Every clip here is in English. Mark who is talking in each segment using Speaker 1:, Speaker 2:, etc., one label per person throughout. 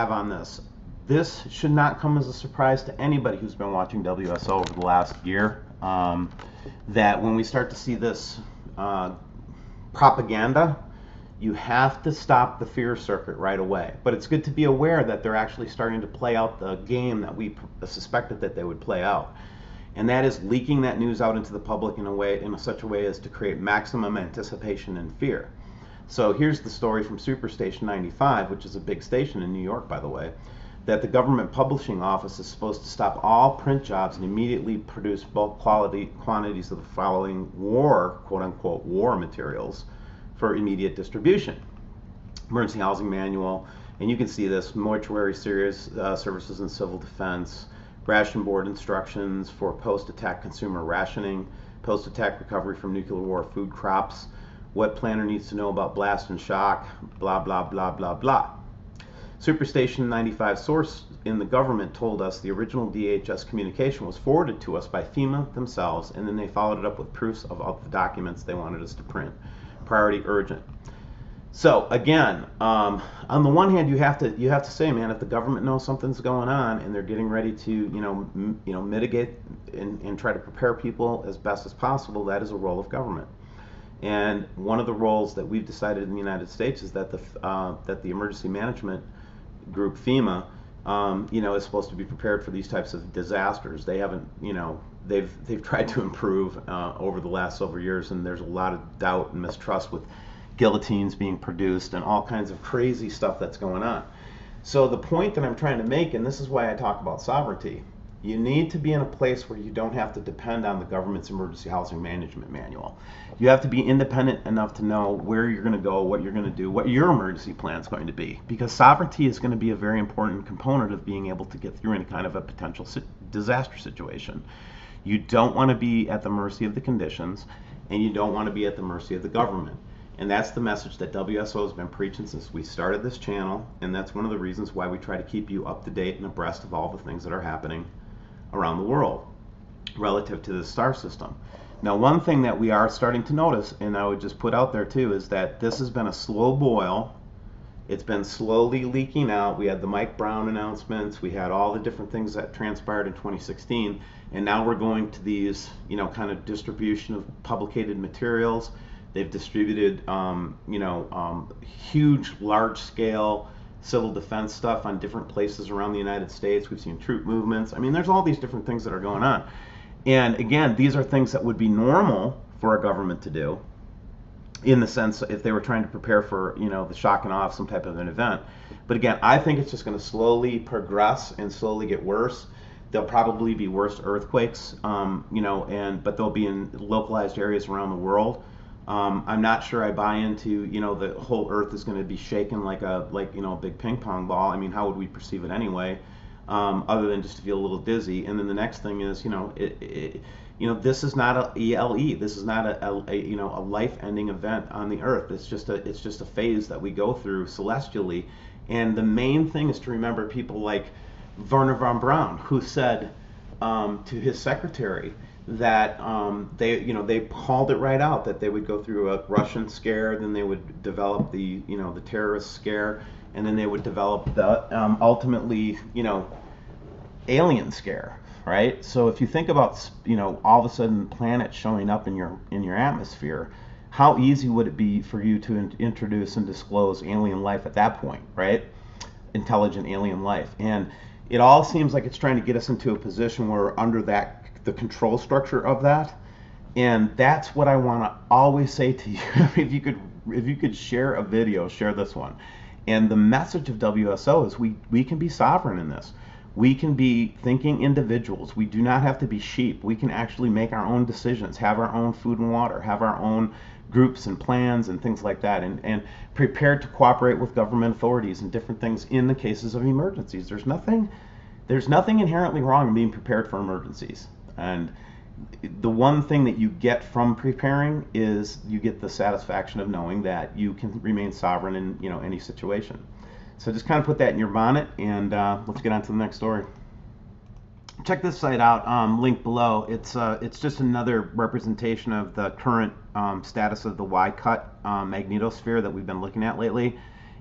Speaker 1: Have on this. This should not come as a surprise to anybody who's been watching WSO over the last year, that when we start to see this propaganda, you have to stop the fear circuit right away. But it's good to be aware that they're actually starting to play out the game that we suspected that they would play out. And that is leaking that news out into the public in such a way as to create maximum anticipation and fear. So here's the story from Superstation 95, which is a big station in New York, by the way, that the government publishing office is supposed to stop all print jobs and immediately produce bulk quantities of the following war, quote-unquote, war materials for immediate distribution. Emergency Housing Manual, and you can see this, mortuary services and civil defense, ration board instructions for post-attack consumer rationing, post-attack recovery from nuclear war food crops, what planner needs to know about blast and shock, blah, blah, blah, blah, blah. Superstation 95 source in the government told us the original DHS communication was forwarded to us by FEMA themselves, and then they followed it up with proofs of all the documents they wanted us to print. Priority urgent. So again, on the one hand, you have to say, man, if the government knows something's going on and they're getting ready to mitigate and try to prepare people as best as possible, that is a role of government. And one of the roles that we've decided in the United States is that the emergency management group FEMA, is supposed to be prepared for these types of disasters. They haven't, they've tried to improve over the last several years, and there's a lot of doubt and mistrust with guillotines being produced and all kinds of crazy stuff that's going on. So the point that I'm trying to make, and this is why I talk about sovereignty, you need to be in a place where you don't have to depend on the government's emergency housing management manual. You have to be independent enough to know where you're going to go, what you're going to do, what your emergency plan is going to be. Because sovereignty is going to be a very important component of being able to get through any kind of a potential disaster situation. You don't want to be at the mercy of the conditions, and you don't want to be at the mercy of the government. And that's the message that WSO has been preaching since we started this channel, and that's one of the reasons why we try to keep you up to date and abreast of all the things that are happening around the world relative to the star system. Now, one thing that we are starting to notice, and I would just put out there too, is that this has been a slow boil. It's been slowly leaking out. We had the Mike Brown announcements, we had all the different things that transpired in 2016, and now we're going to these, kind of distribution of publicated materials. They've distributed, huge, large-scale civil defense stuff on different places around the United States. We've seen troop movements. I mean, there's all these different things that are going on. And again, these are things that would be normal for a government to do, in the sense if they were trying to prepare for, the shock and awe of some type of an event. But again, I think it's just going to slowly progress and slowly get worse. There'll probably be worse earthquakes, but they'll be in localized areas around the world. I'm not sure I buy into, the whole Earth is going to be shaken like a big ping pong ball. I mean, how would we perceive it anyway, other than just to feel a little dizzy? And then the next thing is, this is not a ELE. This is not a life-ending event on the Earth. It's just a phase that we go through celestially. And the main thing is to remember people like Wernher von Braun, who said to his secretary that they called it right out, that they would go through a Russian scare, then they would develop the terrorist scare, and then they would develop the ultimately alien scare, right? So if you think about all of a sudden planets showing up in your atmosphere, how easy would it be for you to introduce and disclose alien life at that point, right? Intelligent alien life. And it all seems like it's trying to get us into a position where we're under the control structure of that. And that's what I want to always say to you. If you could share a video, share this one. And the message of WSO is we can be sovereign in this. We can be thinking individuals. We do not have to be sheep. We can actually make our own decisions, have our own food and water, have our own groups and plans and things like that, and prepared to cooperate with government authorities and different things in the cases of emergencies. There's nothing inherently wrong in being prepared for emergencies. And the one thing that you get from preparing is you get the satisfaction of knowing that you can remain sovereign in any situation. So just kind of put that in your bonnet, and let's get on to the next story. Check this site out, link below. It's just another representation of the current status of the Y-cut magnetosphere that we've been looking at lately.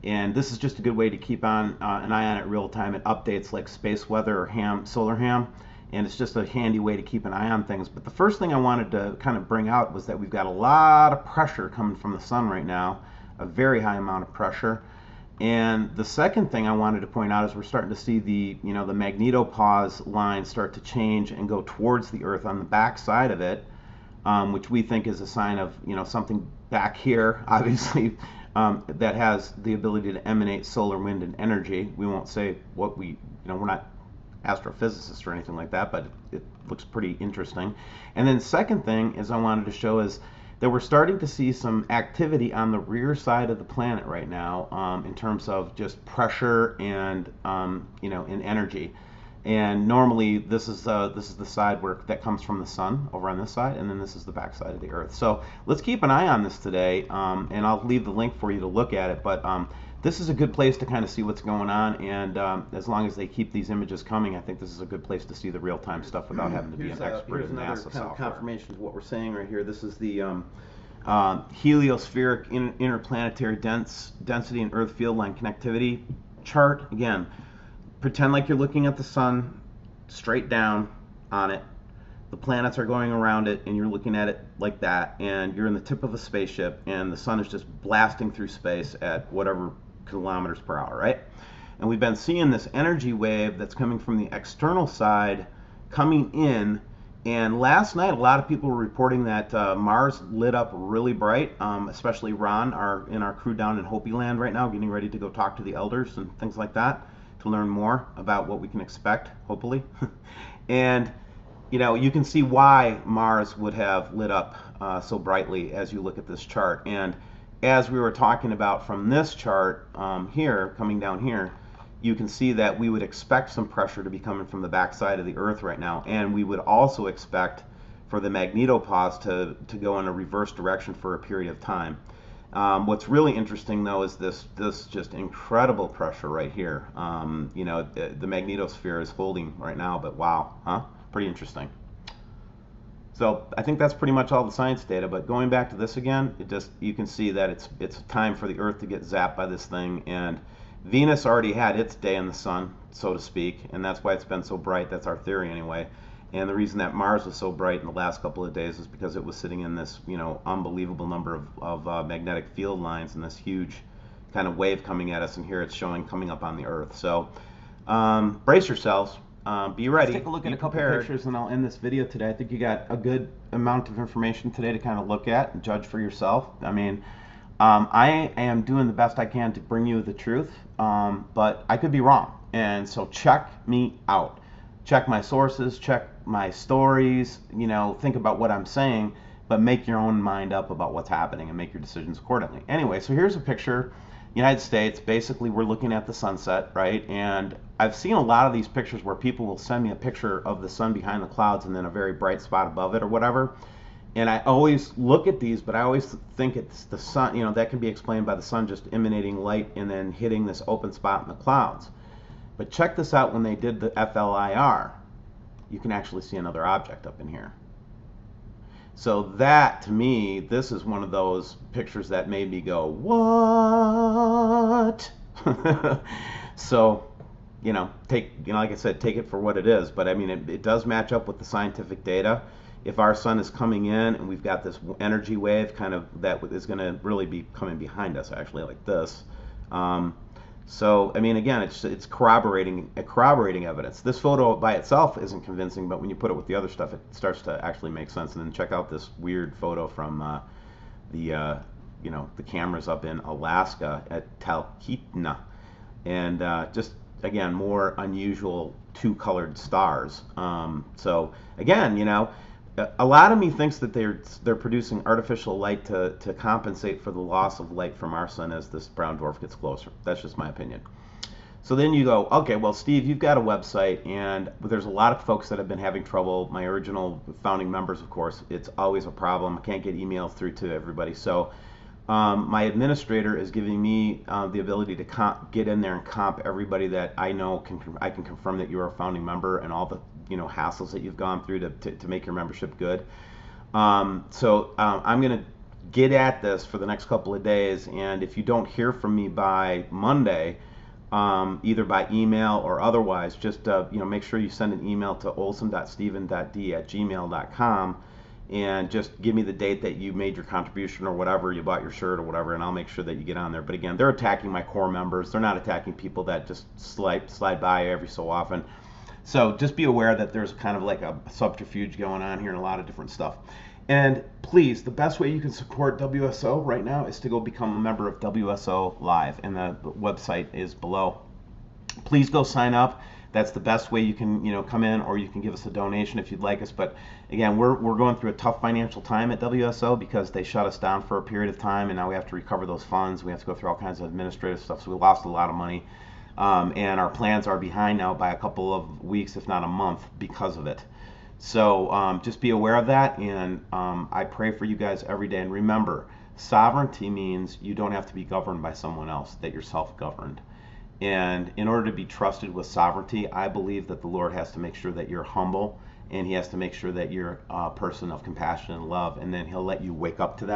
Speaker 1: And this is just a good way to keep on an eye on it real time. It updates like space weather or solar ham, and it's just a handy way to keep an eye on things. But the first thing I wanted to kind of bring out was that we've got a lot of pressure coming from the sun right now, a very high amount of pressure. And the second thing I wanted to point out is we're starting to see the magnetopause line start to change and go towards the Earth on the back side of it, which we think is a sign of something back here, obviously, that has the ability to emanate solar, wind, and energy. We won't say what we're not astrophysicists or anything like that, but it looks pretty interesting. And then second thing is I wanted to show is that we're starting to see some activity on the rear side of the planet right now, in terms of just pressure and in energy. And normally this is the side that comes from the sun over on this side, and then this is the back side of the Earth. So let's keep an eye on this today, and I'll leave the link for you to look at it. But this is a good place to kind of see what's going on, and as long as they keep these images coming, I think this is a good place to see the real-time stuff without having to be an expert in NASA software. Confirmation of what we're saying right here. This is the heliospheric interplanetary density and Earth field line connectivity chart. Again, pretend like you're looking at the sun straight down on it. The planets are going around it, and you're looking at it like that, and you're in the tip of a spaceship, and the sun is just blasting through space at whatever kilometers per hour, right? And we've been seeing this energy wave that's coming from the external side coming in, and last night a lot of people were reporting that Mars lit up really bright, especially Ron, in our crew down in Hopi Land right now, getting ready to go talk to the elders and things like that to learn more about what we can expect, hopefully. And you can see why Mars would have lit up so brightly as you look at this chart. And as we were talking about from this chart here, coming down here, you can see that we would expect some pressure to be coming from the backside of the Earth right now. And we would also expect for the magnetopause to go in a reverse direction for a period of time. What's really interesting, though, is this just incredible pressure right here. The magnetosphere is holding right now, but wow, huh? Pretty interesting. So I think that's pretty much all the science data, but going back to this again, you can see that it's time for the Earth to get zapped by this thing, and Venus already had its day in the sun, so to speak, and that's why it's been so bright. That's our theory anyway. And the reason that Mars was so bright in the last couple of days is because it was sitting in this unbelievable number of magnetic field lines and this huge kind of wave coming at us, and here it's showing coming up on the Earth. So brace yourselves. Be ready. Let's take a look at a couple pictures, and I'll end this video today. I think you got a good amount of information today to kind of look at and judge for yourself. I mean, I am doing the best I can to bring you the truth, but I could be wrong. And so check me out. Check my sources, check my stories, think about what I'm saying, but make your own mind up about what's happening and make your decisions accordingly. Anyway, so here's a picture. United States, basically we're looking at the sunset, right? And I've seen a lot of these pictures where people will send me a picture of the sun behind the clouds and then a very bright spot above it or whatever. And I always look at these, but I always think it's the sun, that can be explained by the sun just emanating light and then hitting this open spot in the clouds. But check this out, when they did the FLIR, you can actually see another object up in here. So that, to me, this is one of those pictures that made me go, what? So, like I said, take it for what it is. But I mean, it does match up with the scientific data. If our sun is coming in and we've got this energy wave kind of that is going to really be coming behind us, actually, like this. So, I mean, again, it's corroborating evidence. This photo by itself isn't convincing, but when you put it with the other stuff, it starts to actually make sense. And then check out this weird photo from the cameras up in Alaska at Talkeetna, and just again more unusual two-colored stars. So again, a lot of me thinks that they're producing artificial light to compensate for the loss of light from our sun as this brown dwarf gets closer. That's just my opinion. So then you go, okay, well, Steve, you've got a website, and there's a lot of folks that have been having trouble. My original founding members, of course, it's always a problem. I can't get emails through to everybody. So my administrator is giving me the ability to get in there and comp everybody that I know I can confirm that you're a founding member, and all the hassles that you've gone through to make your membership good. So I'm going to get at this for the next couple of days, and if you don't hear from me by Monday, either by email or otherwise, just make sure you send an email to olson.steven.d@gmail.com and just give me the date that you made your contribution or whatever, you bought your shirt or whatever, and I'll make sure that you get on there. But again, they're attacking my core members. They're not attacking people that just slide by every so often. So just be aware that there's kind of like a subterfuge going on here and a lot of different stuff. And please, the best way you can support WSO right now is to go become a member of WSO Live, and the website is below. Please go sign up. That's the best way you can, come in, or you can give us a donation if you'd like us. But again, we're going through a tough financial time at WSO because they shut us down for a period of time, and now we have to recover those funds. We have to go through all kinds of administrative stuff, so we lost a lot of money. And our plans are behind now by a couple of weeks, if not a month, because of it. So just be aware of that, and I pray for you guys every day. And remember, sovereignty means you don't have to be governed by someone else, that you're self-governed. And in order to be trusted with sovereignty, I believe that the Lord has to make sure that you're humble, and he has to make sure that you're a person of compassion and love, and then he'll let you wake up to that.